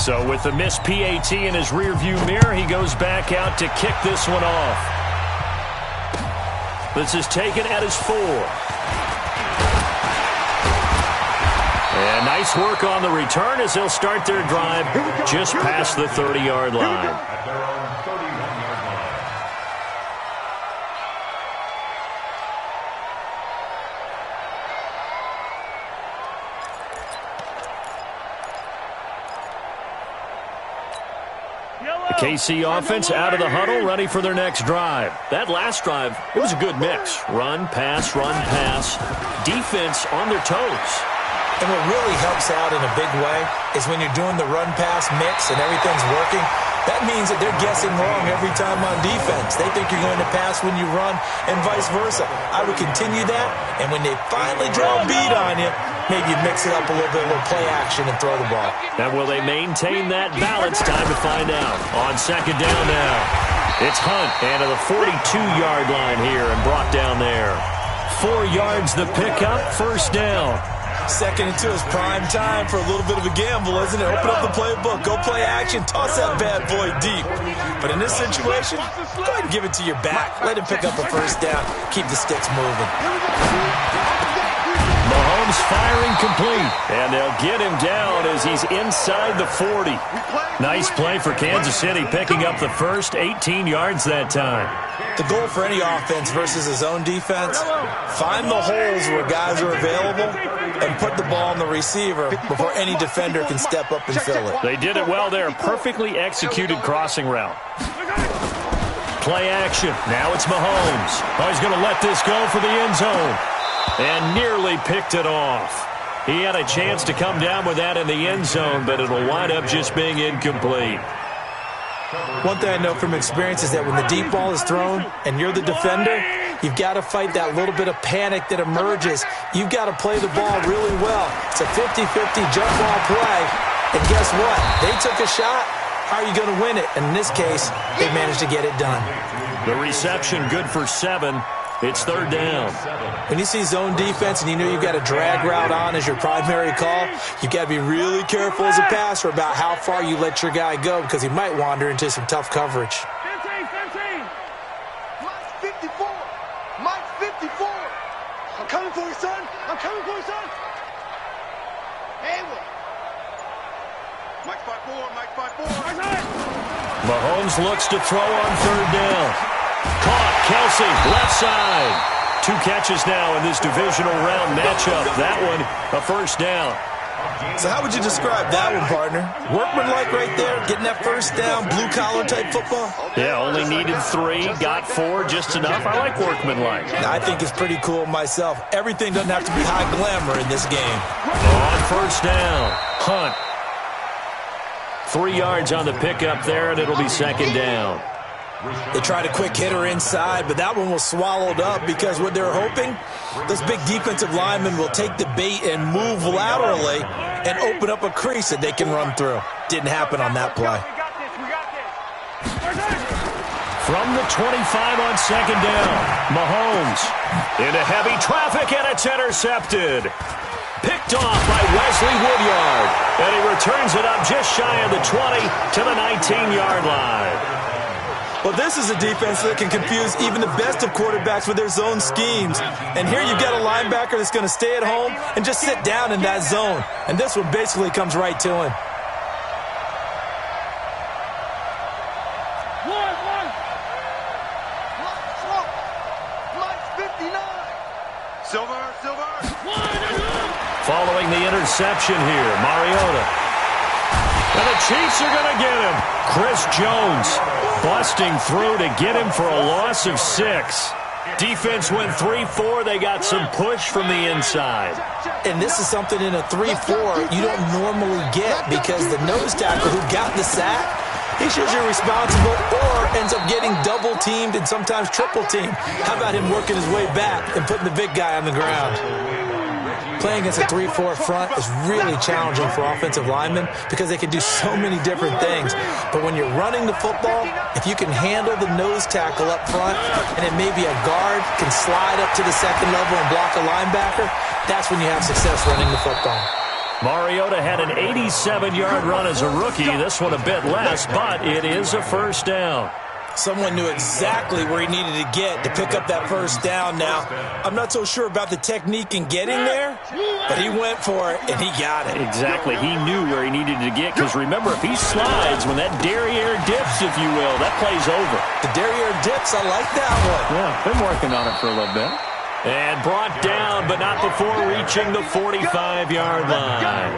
So with the missed PAT in his rearview mirror, he goes back out to kick this one off. This is taken at his 4. And nice work on the return as they'll start their drive just past the 30-yard line. The KC offense out of the huddle, ready for their next drive. That last drive, it was a good mix. Run, pass, defense on their toes. And what really helps out in a big way is when you're doing the run-pass mix and everything's working, that means that they're guessing wrong every time on defense. They think you're going to pass when you run and vice versa. I would continue that, and when they finally draw a beat on you, maybe you mix it up a little bit, a little play action, and throw the ball. And will they maintain that balance? Time to find out. On second down now, it's Hunt, and to the 42-yard line here and brought down there. 4 yards the pickup, first down. Second and 2 is prime time for a little bit of a gamble, isn't it? Open up the playbook, go play action, toss that bad boy deep. But in this situation, go ahead and give it to your back. Let him pick up a first down. Keep the sticks moving. Mahomes firing complete, and they'll get him down as he's inside the 40. Nice play for Kansas City, picking up the first 18 yards that time. The goal for any offense versus a zone defense, find the holes where guys are available and put the ball on the receiver before any defender can step up and fill it. They did it well there. Perfectly executed crossing route. Play action. Now it's Mahomes. Oh, he's going to let this go for the end zone. And nearly picked it off. He had a chance to come down with that in the end zone, but it'll wind up just being incomplete. One thing I know from experience is that when the deep ball is thrown and you're the defender, you've got to fight that little bit of panic that emerges. You've got to play the ball really well. It's a 50-50 jump ball play. And guess what? They took a shot. How are you going to win it? And in this case, they managed to get it done. The reception good for 7. It's third down. When you see zone defense and you know you've got a drag route on as your primary call, you've got to be really careful as a passer about how far you let your guy go because he might wander into some tough coverage. 15. Mike 54. Mike 54. I'm coming for you, son. I'm coming for you, son. Hayward. Mike 54. Mike 54. Mahomes looks to throw on third down. Caught, Kelsey, left side. 2 catches now in this divisional round matchup. That one, a first down. So how would you describe that one, partner? Workmanlike right there, getting that first down, blue-collar type football? Yeah, only needed 3, got 4, just enough. I like workmanlike. I think it's pretty cool myself. Everything doesn't have to be high glamour in this game. On first down, Hunt. 3 yards on the pickup there, and it'll be second down. They tried a quick hitter inside, but that one was swallowed up because what they're hoping, those big defensive linemen will take the bait and move laterally and open up a crease that they can run through. Didn't happen on that play. From the 25 on second down, Mahomes into heavy traffic, and it's intercepted. Picked off by Wesley Woodyard, and he returns it up just shy of the 20 to the 19-yard line. Well, this is a defense that can confuse even the best of quarterbacks with their zone schemes. And here you've got a linebacker that's going to stay at home and just sit down in that zone. And this one basically comes right to him. Mike 59. Silver. Following the interception here, Mariota. And the Chiefs are going to get him. Chris Jones busting through to get him for a loss of 6. Defense went 3-4. They got some push from the inside. And this is something in a 3-4 you don't normally get because the nose tackle who got the sack, he's usually responsible or ends up getting double-teamed and sometimes triple-teamed. How about him working his way back and putting the big guy on the ground? Playing against a 3-4 front is really challenging for offensive linemen because they can do so many different things. But when you're running the football, if you can handle the nose tackle up front and then maybe a guard can slide up to the second level and block a linebacker, that's when you have success running the football. Mariota had an 87-yard run as a rookie. This one a bit less, but it is a first down. Someone knew exactly where he needed to get to pick up that first down. Now, I'm not so sure about the technique in getting there, but he went for it, and he got it. Exactly. He knew where he needed to get, because remember, if he slides, when that derriere dips, if you will, that play's over. The derriere dips, I like that one. Yeah, been working on it for a little bit. And brought down, but not before reaching the 45-yard line.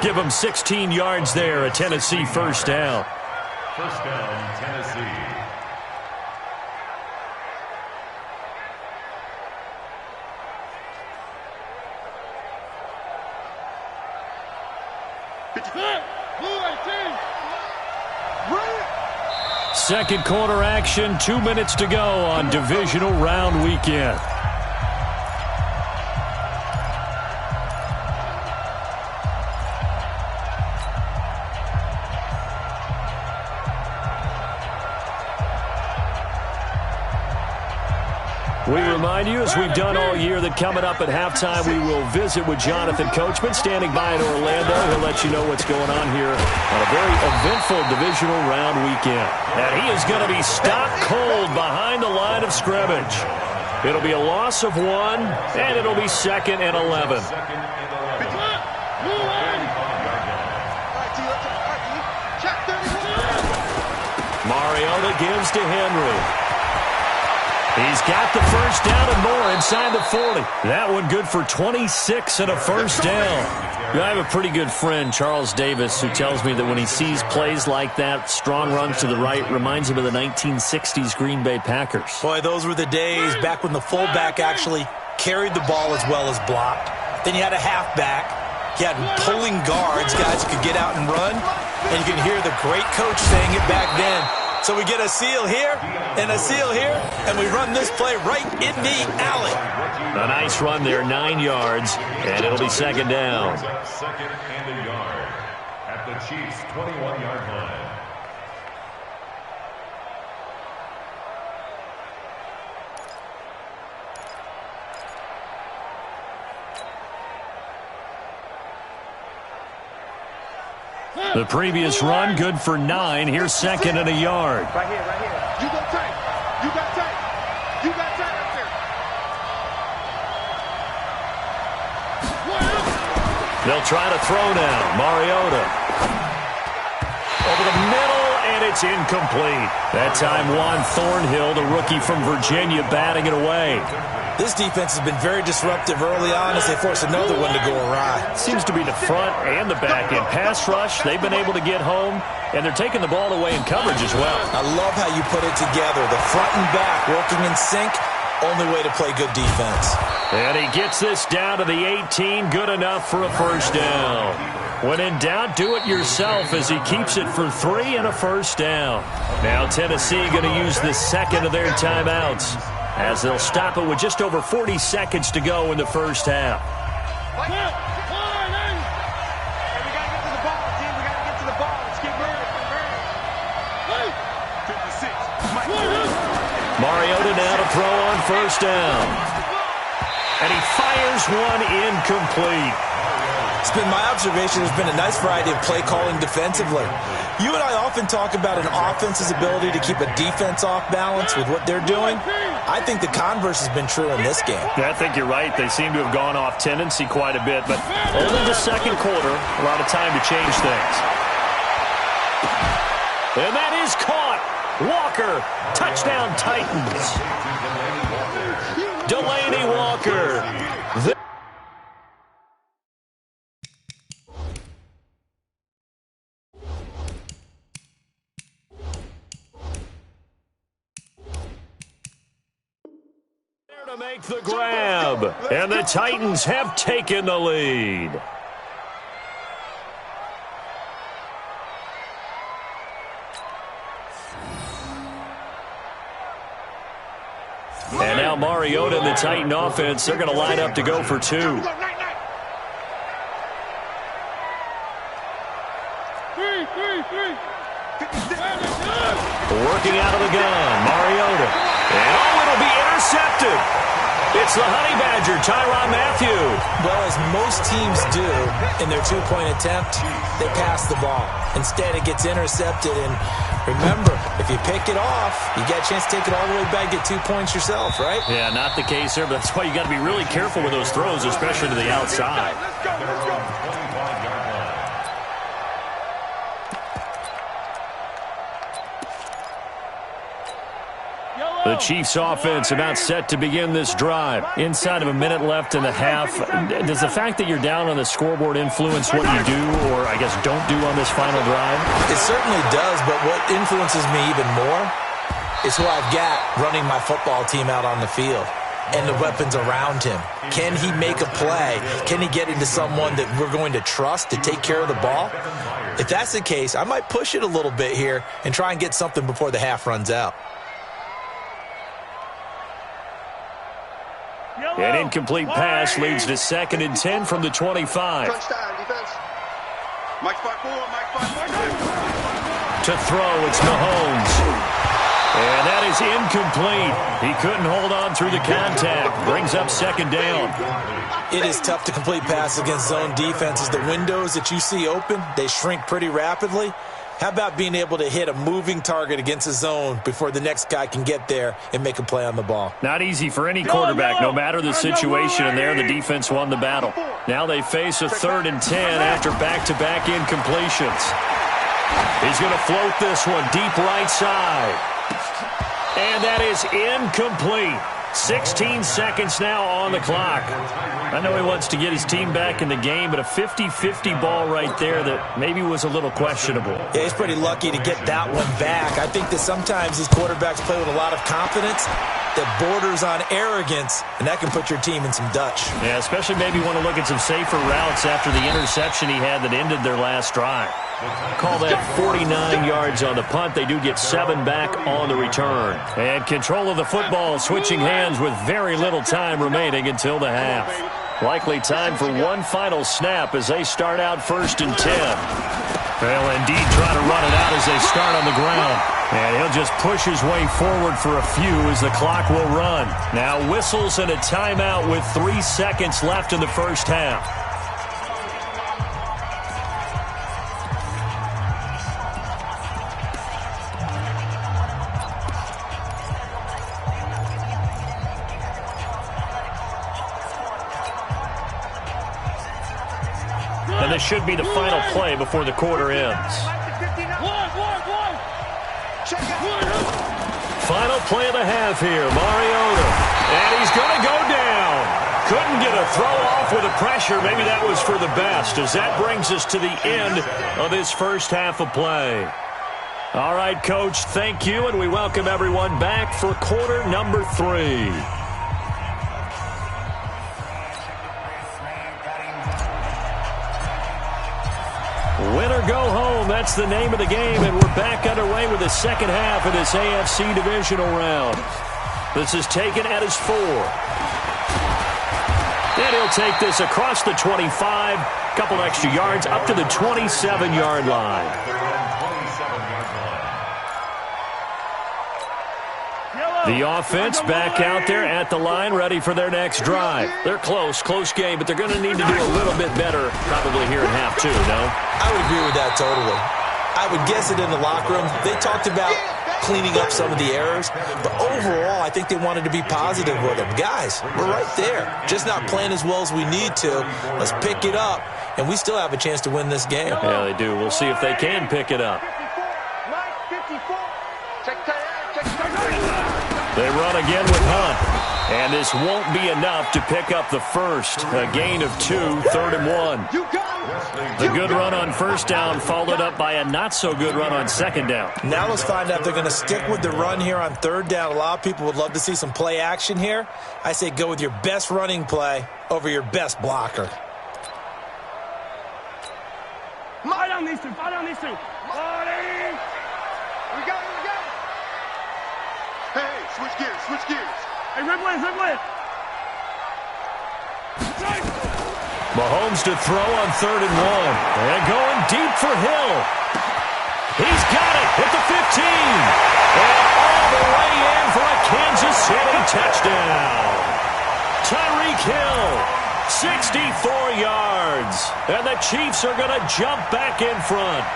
Give him 16 yards there, a Tennessee first down. First down, Tennessee. Second quarter action, 2 minutes to go on divisional round weekend. We remind you, as we've done all year, that coming up at halftime, we will visit with Jonathan Coachman, standing by in Orlando. He'll let you know what's going on here on a very eventful divisional round weekend. And he is going to be stopped cold behind the line of scrimmage. It'll be a loss of 1, and it'll be 2nd and 11. Mariota gives to Henry. He's got the first down and more inside the 40. That one good for 26 and a first down. I have a pretty good friend, Charles Davis, who tells me that when he sees plays like that, strong runs to the right, reminds him of the 1960s Green Bay Packers. Boy, those were the days back when the fullback actually carried the ball as well as blocked. Then you had a halfback. You had pulling guards, guys who could get out and run. And you can hear the great coach saying it back then. So we get a seal here and a seal here, and we run this play right in the alley. A nice run there, 9 yards, and it'll be second down. Second and a yard at the Chiefs' 21-yard line. The previous run, good for 9. Here's second and a yard. Right here, right here. You got tight. You got tight. You got tight up there. They'll try to throw now. Mariota. Over the middle, and it's incomplete. That time, Juan Thornhill, the rookie from Virginia, batting it away. This defense has been very disruptive early on as they force another one to go awry. Seems to be the front and the back end. Pass rush, they've been able to get home, and they're taking the ball away in coverage as well. I love how you put it together. The front and back working in sync, only way to play good defense. And he gets this down to the 18, good enough for a first down. When in doubt, do it yourself as he keeps it for 3 and a first down. Now Tennessee going to use the second of their timeouts, as they'll stop it with just over 40 seconds to go in the first half. We got to get to the ball, team. We got to get to the ball. Let's get moving. 56. Mariota now to throw on first down. And he fires one incomplete. It's been my observation there's been a nice variety of play calling defensively. You and I often talk about an offense's ability to keep a defense off balance with what they're doing. I think the converse has been true in this game. Yeah, I think you're right. They seem to have gone off tendency quite a bit, but only the second quarter, a lot of time to change things. And that is caught. Walker, touchdown Titans. Delaney Walker. To make the grab, and the Titans have taken the lead. And now Mariota and the Titan offense, they're going to line up to go for 2. Working out of the gun, Mariota. And it'll be intercepted. It's the Honey Badger, Tyrann Mathieu. Well, as most teams do in their two-point attempt, they pass the ball. Instead, it gets intercepted. And remember, if you pick it off, you get a chance to take it all the way back, get 2 points yourself, right? Yeah, not the case here, but that's why you got to be really careful with those throws, especially to the outside. Let's go. The Chiefs offense about set to begin this drive. Inside of a minute left in the half. Does the fact that you're down on the scoreboard influence what you do, or I guess don't do on this final drive? It certainly does, but what influences me even more is who I've got running my football team out on the field and the weapons around him. Can he make a play? Can he get into someone that we're going to trust to take care of the ball? If that's the case, I might push it a little bit here and try and get something before the half runs out. An incomplete pass leads to 2nd and 10 from the 25. Touchdown, defense. Mike 5-4, Mike 5-4. To throw, it's Mahomes. And that is incomplete. He couldn't hold on through the contact. Brings up 2nd down. It is tough to complete passes against zone defenses. The windows that you see open, they shrink pretty rapidly. How about being able to hit a moving target against a zone before the next guy can get there and make a play on the ball? Not easy for any quarterback, no matter the situation, and there the defense won the battle. Now they face a 3rd and 10 after back-to-back incompletions. He's going to float this one deep right side. And that is incomplete. 16 seconds now on the clock. I know he wants to get his team back in the game, but a 50-50 ball right there that maybe was a little questionable. Yeah, he's pretty lucky to get that one back. I think that sometimes these quarterbacks play with a lot of confidence that borders on arrogance, and that can put your team in some Dutch. Yeah, especially maybe want to look at some safer routes after the interception he had that ended their last drive. Call that 49 yards on the punt. They do get 7 back on the return. And control of the football switching hands with very little time remaining until the half. Likely time for one final snap as they start out 1st and 10. They'll indeed try to run it out as they start on the ground. And he'll just push his way forward for a few as the clock will run. Now whistles and a timeout with 3 seconds left in the first half. And this should be the final play before the quarter ends. Final play of the half here, Mariota. And he's going to go down. Couldn't get a throw off with the pressure. Maybe that was for the best, as that brings us to the end of this first half of play. All right, Coach, thank you, and we welcome everyone back for quarter number 3. Win or go home, that's the name of the game, and we're back underway with the second half of this AFC divisional round. This is taken at his 4. And he'll take this across the 25, couple extra yards up to the 27-yard line. The offense back out there at the line, ready for their next drive. They're close game, but they're going to need to do a little bit better probably here in half 2, no? I would agree with that totally. I would guess it in the locker room. They talked about cleaning up some of the errors, but overall, I think they wanted to be positive with them. Guys, we're right there, just not playing as well as we need to. Let's pick it up, and we still have a chance to win this game. Yeah, they do. We'll see if they can pick it up. They run again with Hunt, and this won't be enough to pick up the first. A gain of 2, 3rd and 1. The good run on first down followed up by a not-so-good run on second down. Now let's find out if they're going to stick with the run here on 3rd down. A lot of people would love to see some play action here. I say go with your best running play over your best blocker. Fight on these two. Marty! We got it. Hey, switch gears. Hey, Ripley. Mahomes to throw on 3rd and 1. And going deep for Hill. He's got it at the 15. And all the way in for a Kansas City touchdown. Tyreek Hill, 64 yards. And the Chiefs are going to jump back in front.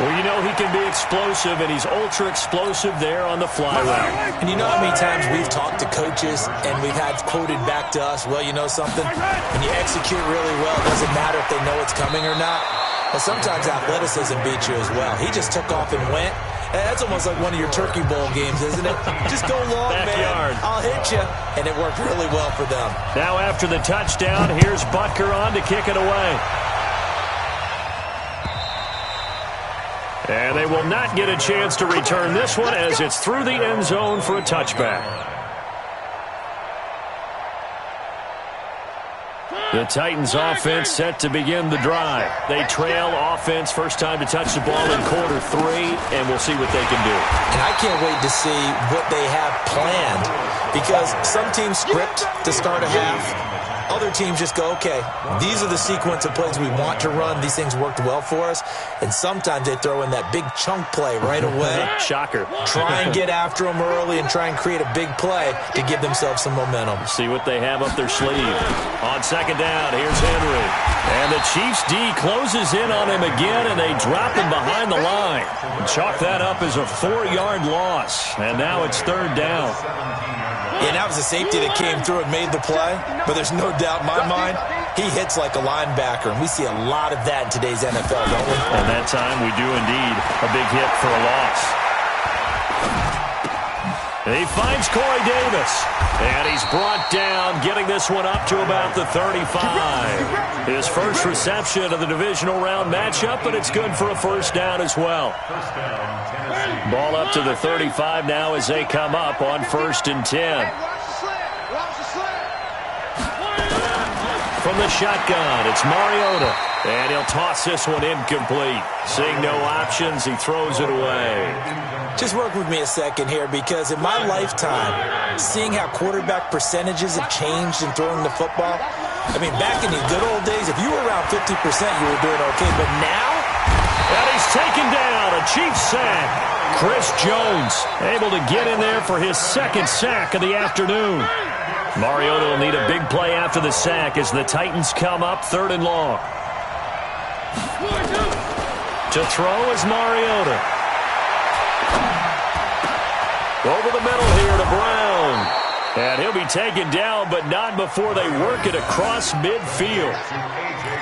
Well, you know he can be explosive, and he's ultra-explosive there on the fly route. And you know how many times we've talked to coaches and we've had quoted back to us, well, you know something? When you execute really well, it doesn't matter if they know it's coming or not. But sometimes athleticism beats you as well. He just took off and went. And that's almost like one of your Turkey Bowl games, isn't it? Just go long, Backyard. man. I'll hit you. And it worked really well for them. Now after the touchdown, here's Butker on to kick it away. And they will not get a chance to return this one as it's through the end zone for a touchback. The Titans offense set to begin the drive. They trail offense, first time to touch the ball in quarter 3, and we'll see what they can do. And I can't wait to see what they have planned, because some teams script to start a half. Other teams just go, okay, these are the sequence of plays we want to run. These things worked well for us. And sometimes they throw in that big chunk play right away. Shocker. Try and get after them early and try and create a big play to give themselves some momentum. See what they have up their sleeve. On second down, here's Henry. And the Chiefs D closes in on him again, and they drop him behind the line. Chalk that up as a 4-yard loss. And now it's third down. And that was a safety that came through and made the play. But there's no doubt in my mind, he hits like a linebacker. And we see a lot of that in today's NFL, don't we? And that time we do indeed a big hit for a loss. He finds Corey Davis. And he's brought down, getting this one up to about the 35. His first reception of the divisional round matchup, but it's good for a first down as well. Ball up to the 35 now as they come up on 1st and 10. From the shotgun, it's Mariota. And he'll toss this one incomplete. Seeing no options, he throws it away. Just work with me a second here, because in my lifetime, seeing how quarterback percentages have changed in throwing the football, I mean, back in the good old days, if you were around 50%, you were doing okay. But now? And he's taken down, a Chiefs sack. Chris Jones able to get in there for his second sack of the afternoon. Mariota will need a big play after the sack as the Titans come up 3rd and long. To throw is Mariota. Over the middle here to Brown. And he'll be taken down, but not before they work it across midfield.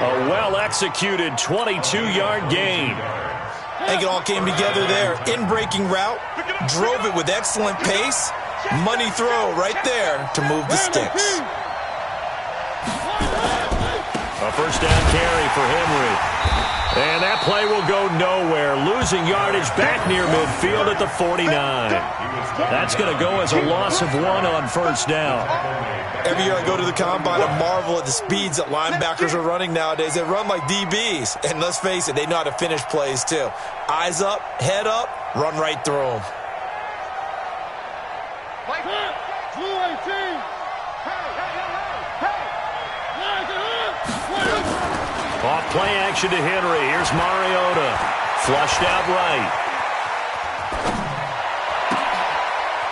A well-executed 22-yard gain. I think it all came together there. In-breaking route, drove it with excellent pace. Money throw right there to move the sticks. A first down carry for Henry. And that play will go nowhere. Losing yardage back near midfield at the 49. That's going to go as a loss of 1 on first down. Every year I go to the combine, I marvel at the speeds that linebackers are running nowadays. They run like DBs. And let's face it, they know how to finish plays too. Eyes up, head up, run right through them. Off play action to Henry. Here's Mariota. Flushed out right.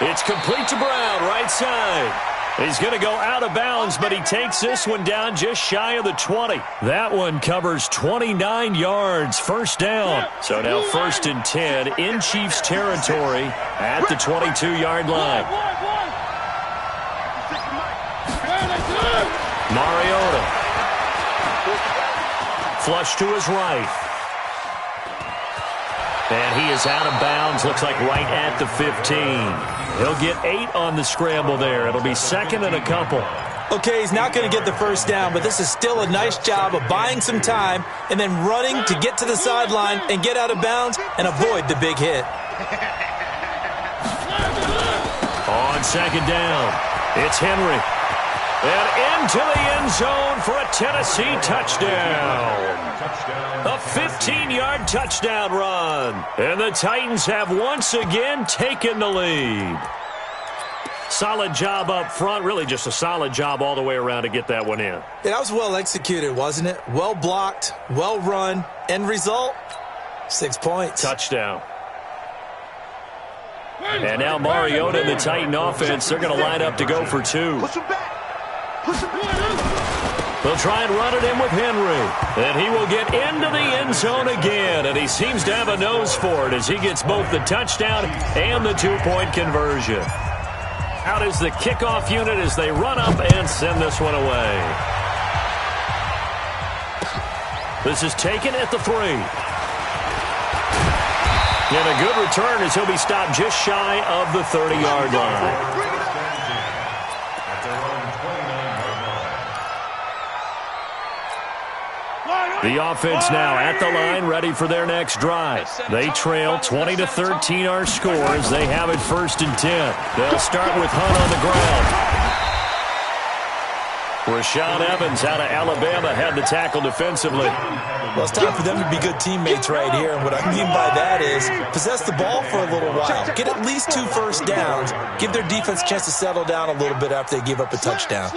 It's complete to Brown, right side. He's going to go out of bounds, but he takes this one down just shy of the 20. That one covers 29 yards, first down. So now 1st and 10 in Chiefs territory at the 22-yard line. Mariota. Flush to his right. And he is out of bounds, looks like right at the 15. He'll get 8 on the scramble there. It'll be 2nd and a couple. Okay, he's not going to get the first down, but this is still a nice job of buying some time and then running to get to the sideline and get out of bounds and avoid the big hit. On 2nd down, it's Henry. And into the end zone for a Tennessee touchdown. A 15-yard touchdown run. And the Titans have once again taken the lead. Solid job up front. Really just a solid job all the way around to get that one in. Yeah, that was well executed, wasn't it? Well blocked, well run. End result, 6 points. Touchdown. And now Mariota and the Titan offense, they're going to line up to go for 2. They'll try and run it in with Henry. And he will get into the end zone again. And he seems to have a nose for it as he gets both the touchdown and the two-point conversion. Out is the kickoff unit as they run up and send this one away. This is taken at the 3. And a good return as he'll be stopped just shy of the 30-yard line. The offense now at the line, ready for their next drive. They trail 20-13 our score as they have it 1st and 10. They'll start with Hunt on the ground. Rashaan Evans out of Alabama had the tackle defensively. Well, it's time for them to be good teammates right here. And what I mean by that is possess the ball for a little while. Get at least 2 first downs. Give their defense a chance to settle down a little bit after they give up a touchdown.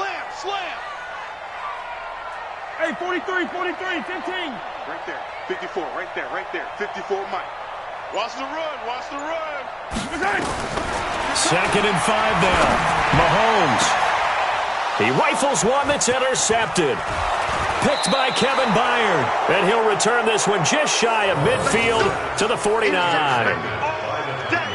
Hey, 43, 15. Right there, 54, right there. 54, Mike. Watch the run. 2nd and 5 now. Mahomes. He rifles one that's intercepted. Picked by Kevin Byard. And he'll return this one just shy of midfield to the 49.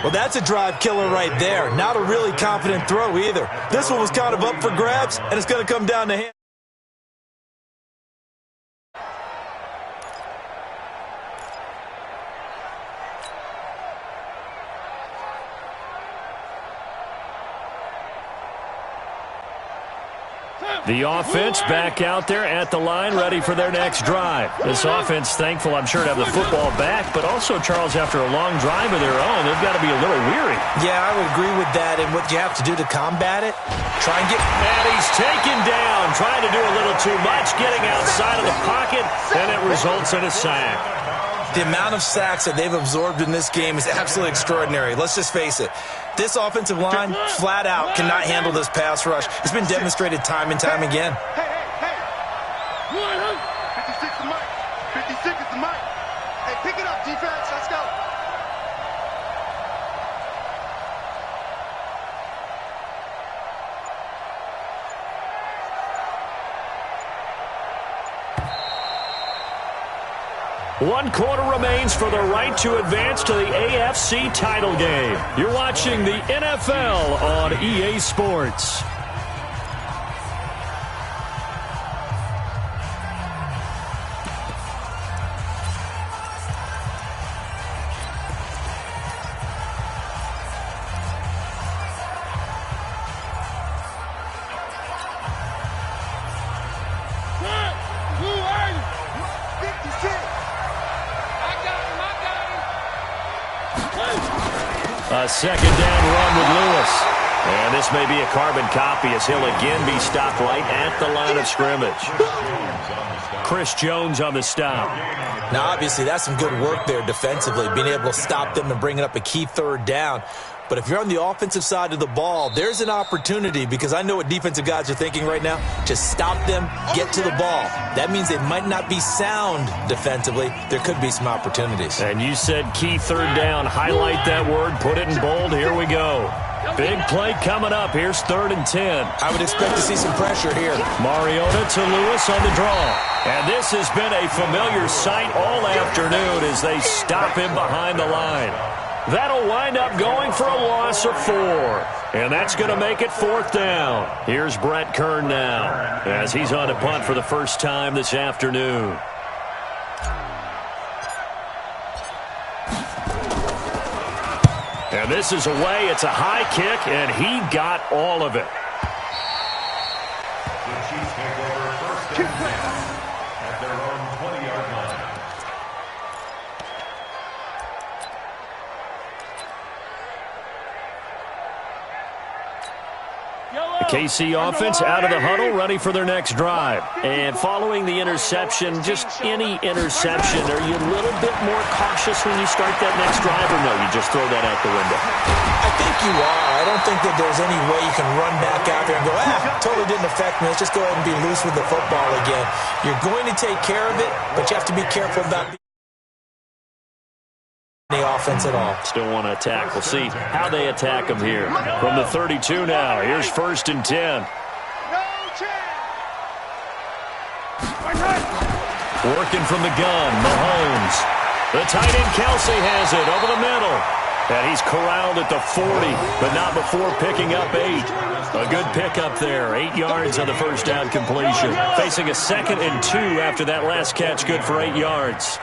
Well, that's a drive killer right there. Not a really confident throw either. This one was kind of up for grabs, and it's going to come down to him. The offense back out there at the line, ready for their next drive. This offense thankful, I'm sure, to have the football back, but also, Charles, after a long drive of their own, they've got to be a little weary. Yeah, I would agree with that, and what you have to do to combat it, try and get... And he's taken down, trying to do a little too much, getting outside of the pocket, and it results in a sack. The amount of sacks that they've absorbed in this game is absolutely extraordinary. Let's just face it. This offensive line, flat out, cannot handle this pass rush. It's been demonstrated time and time again. Hey. 56 is Mike. 56 is the Mike. Hey, pick it up, defense. Let's go. One quarter remains for the right to advance to the AFC title game. You're watching the NFL on EA Sports. A second down run with Lewis. And this may be a carbon copy as he'll again be stopped right at the line of scrimmage. Chris Jones on the stop. Now, obviously, that's some good work there defensively, being able to stop them and bringing up a key 3rd down. But if you're on the offensive side of the ball, there's an opportunity, because I know what defensive guys are thinking right now. Just stop them, get to the ball. That means they might not be sound defensively. There could be some opportunities. And you said key 3rd down. Highlight that word. Put it in bold. Here we go. Big play coming up. Here's 3rd and 10. I would expect to see some pressure here. Mariota to Lewis on the draw. And this has been a familiar sight all afternoon as they stop him behind the line. That'll wind up going for a loss of 4. And that's going to make it 4th down. Here's Brett Kern now as he's on to punt for the first time this afternoon. And this is away. It's a high kick, and he got all of it. The Chiefs take over 1st and 10 at their own 20-yard line. The KC offense out of the huddle, ready for their next drive. And following the interception, just any interception, are you a little bit more cautious when you start that next drive, or no, you just throw that out the window? I think you are. I don't think that there's any way you can run back out there and go, totally didn't affect me. Let's just go ahead and be loose with the football again. You're going to take care of it, but you have to be careful about the offense at all. Still want to attack. We'll see how they attack them here. From the 32 now, here's 1st and 10. No chance. Working from the gun, Mahomes. The tight end Kelsey has it over the middle. And he's corralled at the 40, but not before picking up 8. A good pickup there. 8 yards on the first down completion. Facing a 2nd and 2 after that last catch, good for 8 yards.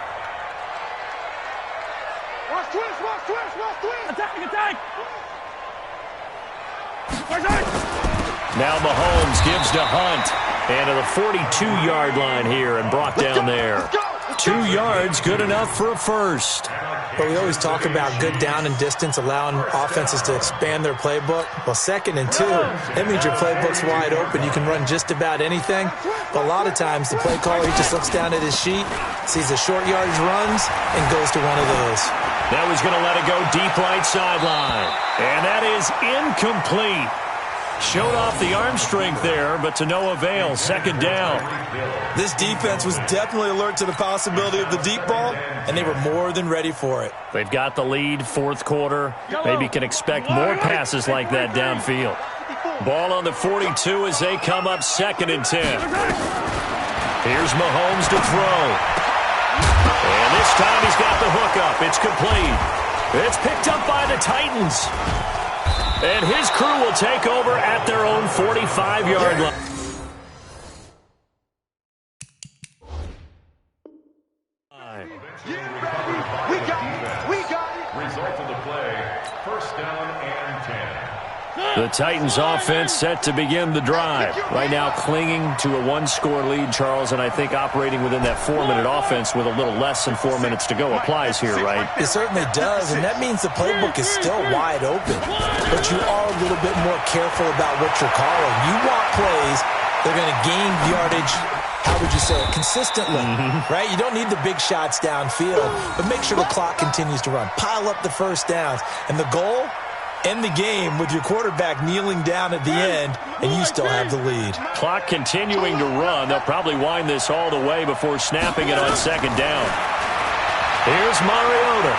Watch twist, watch twist, watch twist. Attack! Now Mahomes gives to Hunt. And to the 42-yard line here and brought down there. 2 yards, good enough for a first. But we always talk about good down and distance, allowing offenses to expand their playbook. Well, 2nd and 2, that means your playbook's wide open. You can run just about anything. But a lot of times, the play caller, he just looks down at his sheet, sees the short yardage runs, and goes to one of those. Now he's going to let it go deep right sideline. And that is incomplete. Showed off the arm strength there, but to no avail. 2nd down. This defense was definitely alert to the possibility of the deep ball, and they were more than ready for it. They've got the lead, 4th quarter. Maybe can expect more passes like that downfield. Ball on the 42 as they come up 2nd and 10. Here's Mahomes to throw. And this time he's got the hook up. It's complete. It's picked up by the Titans. And his crew will take over at their own 45-yard line. We got it. Result of the play, 1st down and 10. The Titans offense set to begin the drive. Right now clinging to a 1-score lead, Charles, and I think operating within that 4-minute offense with a little less than 4 minutes to go applies here, right? It certainly does, and that means the playbook is still wide open. But you are a little bit more careful about what you're calling. You want plays that are going to gain yardage, how would you say it, consistently, right? You don't need the big shots downfield, but make sure the clock continues to run. Pile up the first downs. And the goal? End the game with your quarterback kneeling down at the end, and you still have the lead. Clock continuing to run. They'll probably wind this all the way before snapping it on 2nd down. Here's Mariota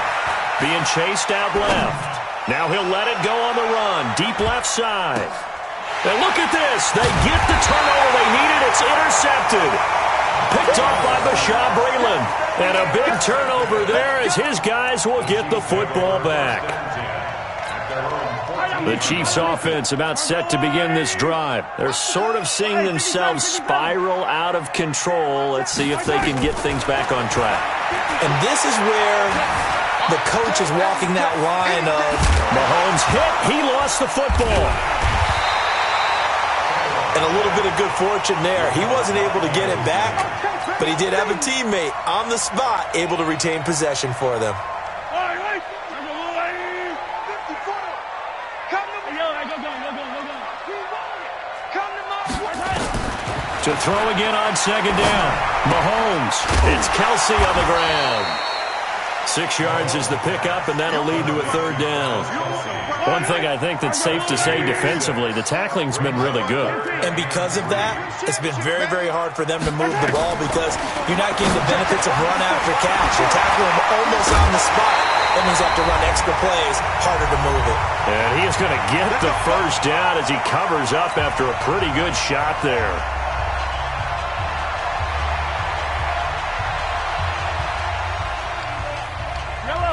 being chased out left. Now he'll let it go on the run. Deep left side. And look at this. They get the turnover they needed. It's intercepted. Picked off by Bashaw Breeland. And a big turnover there as his guys will get the football back. The Chiefs offense about set to begin this drive. They're sort of seeing themselves spiral out of control. Let's see if they can get things back on track. And this is where the coach is walking that line of Mahomes hit. He lost the football. And a little bit of good fortune there. He wasn't able to get it back, but he did have a teammate on the spot able to retain possession for them. To throw again on 2nd down. Mahomes. It's Kelsey on the ground. 6 yards is the pickup, and that'll lead to a 3rd down. One thing I think that's safe to say defensively, the tackling's been really good. And because of that, it's been very, very hard for them to move the ball because you're not getting the benefits of run after catch. You're tackling them almost on the spot. That means you have to run extra plays, harder to move it. And he is going to get the first down as he covers up after a pretty good shot there.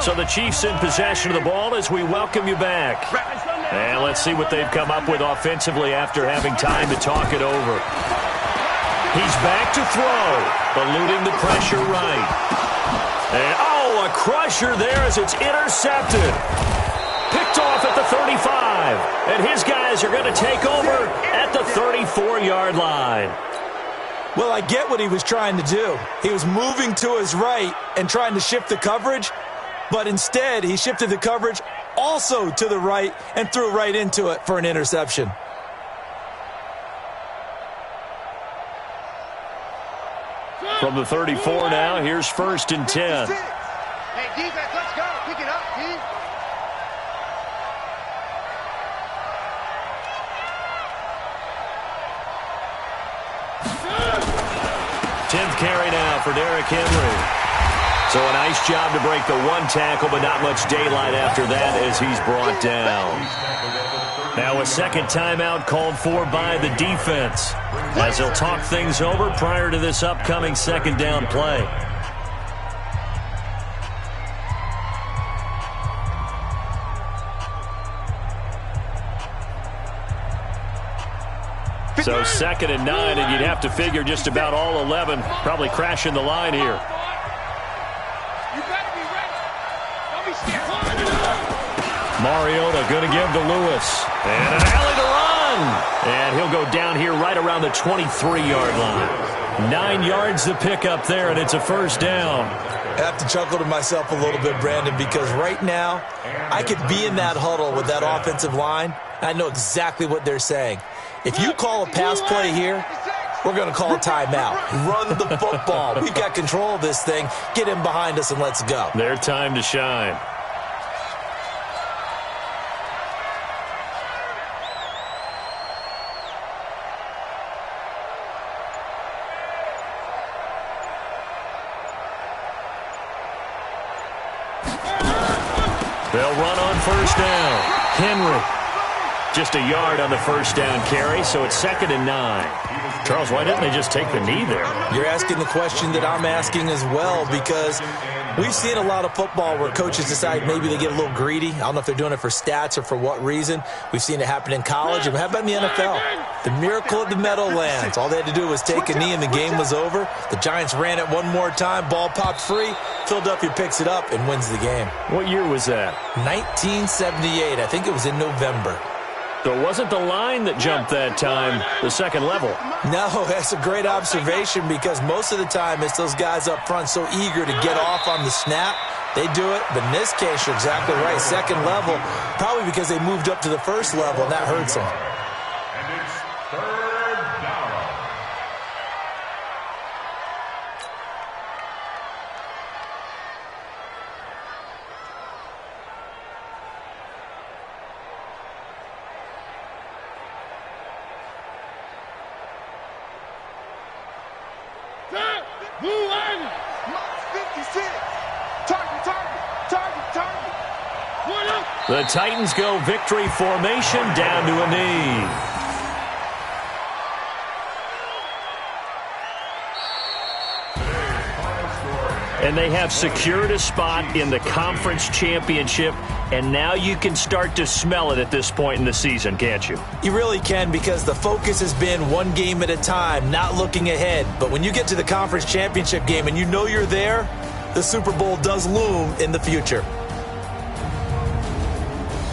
So the Chiefs in possession of the ball as we welcome you back. And let's see what they've come up with offensively after having time to talk it over. He's back to throw, eluding the pressure right. And, oh, a crusher there as it's intercepted. Picked off at the 35. And his guys are going to take over at the 34-yard line. Well, I get what he was trying to do. He was moving to his right and trying to shift the coverage. But instead, he shifted the coverage also to the right and threw right into it for an interception. From the 34 now, here's 1st and 10. Hey, defense, let's go. Pick it up, team. 10th carry now for Derrick Henry. So a nice job to break the 1 tackle, but not much daylight after that as he's brought down. Now a second timeout called for by the defense, as they'll talk things over prior to this upcoming second down play. So 2nd and 9, and you'd have to figure just about all 11 probably crashing the line here. Mariota going to give to Lewis. And an alley to run. And he'll go down here right around the 23-yard line. 9 yards to pick up there, and it's a first down. I have to chuckle to myself a little bit, Brandon, because right now I could be in that huddle with that offensive line. I know exactly what they're saying. If you call a pass play here, we're going to call a timeout. Run the football. We've got control of this thing. Get him behind us and let's go. Their time to shine. They'll run on first down. Henry. Just a yard on the first down carry, so it's 2nd and 9. Charles, why didn't they just take the knee there? You're asking the question that I'm asking as well, because we've seen a lot of football where coaches decide maybe they get a little greedy. I don't know if they're doing it for stats or for what reason. We've seen it happen in college, and how about in the NFL? The miracle of the Meadowlands. All they had to do was take a knee, and the game was over. The Giants ran it one more time. Ball popped free. Philadelphia picks it up and wins the game. What year was that? 1978. I think it was in November. So it wasn't the line that jumped that time, the second level. No, that's a great observation, because most of the time it's those guys up front so eager to get off on the snap. They do it, but in this case, you're exactly right. Second level, probably because they moved up to the first level, and that hurts them. And it's 3rd down. The Titans go victory formation down to a knee. And they have secured a spot in the conference championship, and now you can start to smell it at this point in the season, can't you? You really can, because the focus has been one game at a time, not looking ahead. But when you get to the conference championship game and you know you're there, the Super Bowl does loom in the future.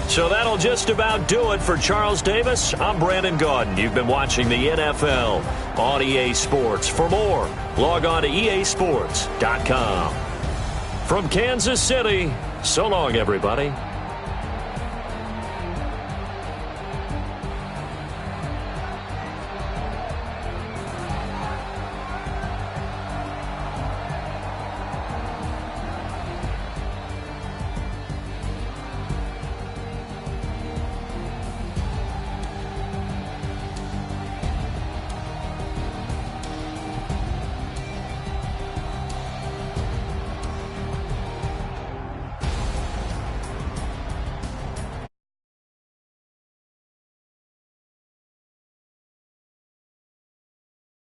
So that'll just about do it for Charles Davis. I'm Brandon Gaudin. You've been watching the NFL on EA Sports. For more, log on to easports.com. From Kansas City, so long, everybody.